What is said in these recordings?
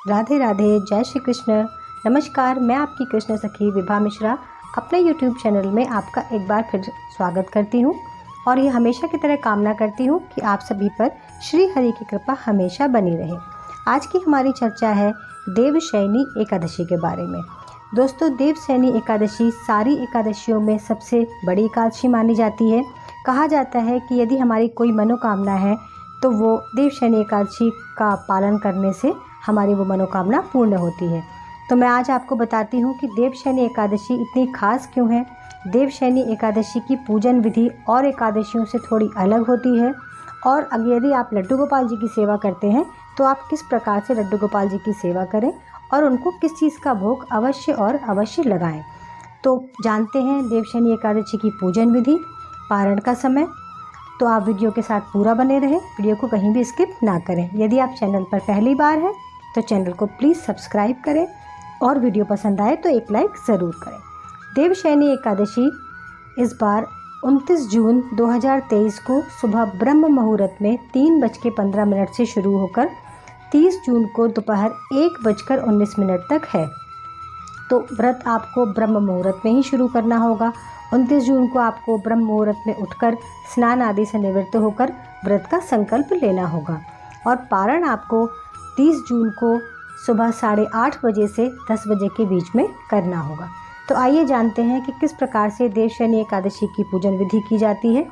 राधे राधे, जय श्री कृष्ण। नमस्कार, मैं आपकी कृष्ण सखी विभा मिश्रा अपने YouTube चैनल में आपका एक बार फिर स्वागत करती हूँ और ये हमेशा की तरह कामना करती हूँ कि आप सभी पर श्री हरि की कृपा हमेशा बनी रहे। आज की हमारी चर्चा है देवशयनी एकादशी के बारे में। दोस्तों, देवशयनी एकादशी सारी एकादशियों में सबसे बड़ी एकादशी मानी जाती है। कहा जाता है कि यदि हमारी कोई मनोकामना है तो वो देवशयनी एकादशी का पालन करने से हमारी वो मनोकामना पूर्ण होती है। तो मैं आज आपको बताती हूँ कि देवशयनी एकादशी इतनी खास क्यों है। देवशयनी एकादशी की पूजन विधि और एकादशियों से थोड़ी अलग होती है और अगर यदि आप लड्डू गोपाल जी की सेवा करते हैं तो आप किस प्रकार से लड्डू गोपाल जी की सेवा करें और उनको किस चीज़ का भोग अवश्य और अवश्य लगाएं। तो जानते हैं देवशयनी एकादशी की पूजन विधि, पारण का समय। तो आप वीडियो के साथ पूरा बने रहें, वीडियो को कहीं भी स्किप ना करें। यदि आप चैनल पर पहली बार हैं तो चैनल को प्लीज़ सब्सक्राइब करें और वीडियो पसंद आए तो एक लाइक ज़रूर करें। देवशयनी एकादशी इस बार 29 जून 2023 को सुबह ब्रह्म मुहूर्त में 3:15 से शुरू होकर 30 जून को दोपहर 1:19 तक है। तो व्रत आपको ब्रह्म मुहूर्त में ही शुरू करना होगा। 29 जून को आपको ब्रह्म मुहूर्त में उठकर स्नान आदि से निवृत्त होकर व्रत का संकल्प लेना होगा और पारण आपको 30 जून को सुबह 8:30 बजे से 10 बजे के बीच में करना होगा। तो आइए जानते हैं कि किस प्रकार से देवशयनी एकादशी की पूजन विधि की जाती है।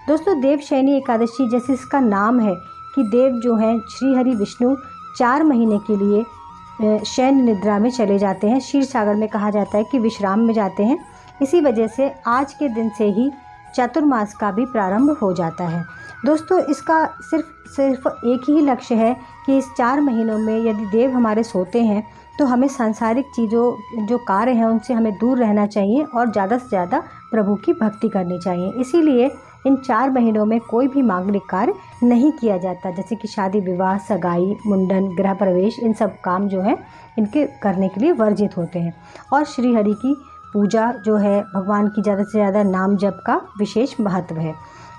दोस्तों, देवशयनी एकादशी जैसे इसका नाम है कि देव जो हैं श्री हरि विष्णु 4 महीने के लिए शयन निद्रा में चले जाते हैं। क्षीर सागर में कहा जाता है कि विश्राम में जाते हैं। इसी वजह से आज के दिन से ही चातुर्मास का भी प्रारंभ हो जाता है। दोस्तों, इसका सिर्फ एक ही लक्ष्य है कि इस 4 महीनों में यदि देव हमारे सोते हैं तो हमें सांसारिक चीज़ों जो कार्य हैं उनसे हमें दूर रहना चाहिए और ज़्यादा से ज़्यादा प्रभु की भक्ति करनी चाहिए। इसीलिए इन 4 महीनों में कोई भी मांगलिक कार्य नहीं किया जाता, जैसे कि शादी विवाह, सगाई, मुंडन, गृह प्रवेश, इन सब काम जो है इनके करने के लिए वर्जित होते हैं। और श्री हरि की पूजा जो है, भगवान की ज़्यादा से ज़्यादा नाम जप का विशेष महत्व है।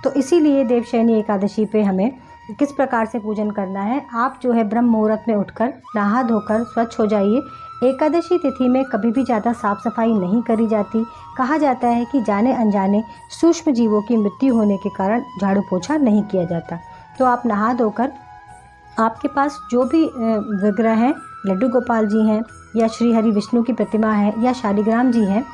तो इसीलिए देवशयनी एकादशी पे हमें किस प्रकार से पूजन करना है। आप जो है ब्रह्म मुहूर्त में उठकर नहा धोकर स्वच्छ हो जाइए। एकादशी तिथि में कभी भी ज़्यादा साफ सफाई नहीं करी जाती। कहा जाता है कि जाने अनजाने सूक्ष्म जीवों की मृत्यु होने के कारण झाड़ू पोछा नहीं किया जाता। तो आप नहा धोकर आपके पास जो भी विग्रह हैं, लड्डू गोपाल जी हैं या श्री हरि विष्णु की प्रतिमा है या शालिग्राम जी हैं,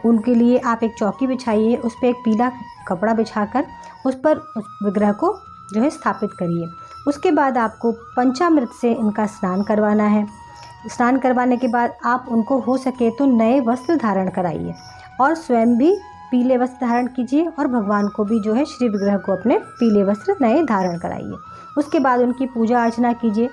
उनके लिए आप एक चौकी बिछाइए, उस पर एक पीला कपड़ा बिछाकर उस पर उस विग्रह को जो है स्थापित करिए। उसके बाद आपको पंचामृत से इनका स्नान करवाना है। स्नान करवाने के बाद आप उनको हो सके तो नए वस्त्र धारण कराइए और स्वयं भी पीले वस्त्र धारण कीजिए और भगवान को भी जो है श्री विग्रह को अपने पीले वस्त्र नए धारण कराइए। उसके बाद उनकी पूजा अर्चना कीजिए,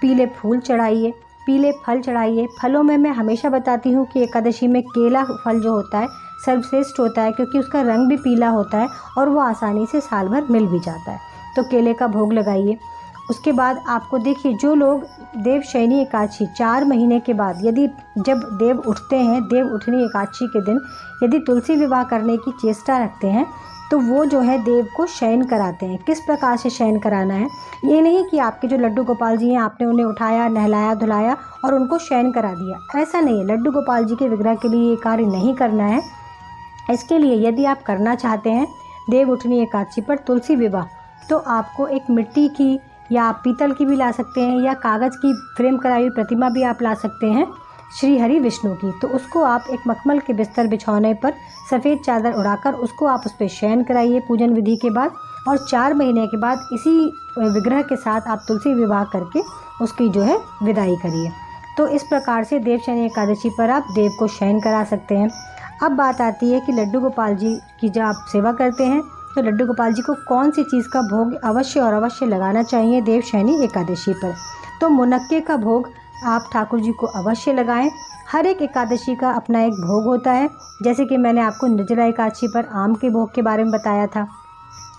पीले फूल चढ़ाइए, पीले फल चढ़ाइए। फलों में मैं हमेशा बताती हूँ कि एकादशी में केला फल जो होता है सर्वश्रेष्ठ होता है, क्योंकि उसका रंग भी पीला होता है और वो आसानी से साल भर मिल भी जाता है। तो केले का भोग लगाइए। उसके बाद आपको देखिए, जो लोग देवशयनी एकादशी 4 महीने के बाद यदि जब देव उठते हैं, देव उठनी एकादशी के दिन यदि तुलसी विवाह करने की चेष्टा रखते हैं तो वो जो है देव को शयन कराते हैं। किस प्रकार से शयन कराना है, ये नहीं कि आपके जो लड्डू गोपाल जी हैं आपने उन्हें उठाया, नहलाया धुलाया और उनको शयन करा दिया, ऐसा नहीं है। लड्डू गोपाल जी के विग्रह के लिए ये कार्य नहीं करना है। इसके लिए यदि आप करना चाहते हैं देव उठनी एकादशी पर तुलसी विवाह, तो आपको एक मिट्टी की या आप पीतल की भी ला सकते हैं या कागज़ की फ्रेम कराई हुई प्रतिमा भी आप ला सकते हैं श्री हरि विष्णु की। तो उसको आप एक मखमल के बिस्तर बिछौने पर सफ़ेद चादर उड़ाकर उसको आप उस पर शयन कराइए पूजन विधि के बाद, और 4 महीने के बाद इसी विग्रह के साथ आप तुलसी विवाह करके उसकी जो है विदाई करिए। तो इस प्रकार से देवशयनी एकादशी पर आप देव को शयन करा सकते हैं। अब बात आती है कि लड्डू गोपाल जी की जब आप सेवा करते हैं तो लड्डू गोपाल जी को कौन सी चीज़ का भोग अवश्य और अवश्य लगाना चाहिए देवशयनी एकादशी पर। तो मुनक्के का भोग आप ठाकुर जी को अवश्य लगाएं। हर एक एकादशी का अपना एक भोग होता है, जैसे कि मैंने आपको निर्जला एकादशी पर आम के भोग के बारे में बताया था,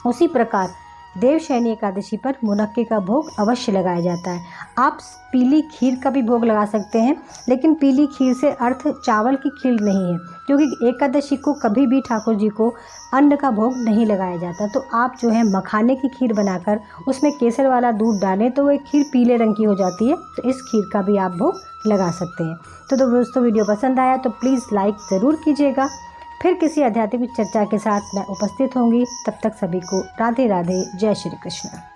उसी प्रकार देवशयनी एकादशी पर मुनक्के का भोग अवश्य लगाया जाता है। आप पीली खीर का भी भोग लगा सकते हैं, लेकिन पीली खीर से अर्थ चावल की खीर नहीं है, क्योंकि एकादशी को कभी भी ठाकुर जी को अन्न का भोग नहीं लगाया जाता। तो आप जो है मखाने की खीर बनाकर उसमें केसर वाला दूध डालें तो वो खीर पीले रंग की हो जाती है। तो इस खीर का भी आप भोग लगा सकते हैं। तो दोस्तों, वीडियो पसंद आया तो प्लीज़ लाइक ज़रूर कीजिएगा। फिर किसी आध्यात्मिक चर्चा के साथ मैं उपस्थित होंगी। तब तक सभी को राधे राधे, जय श्री कृष्ण।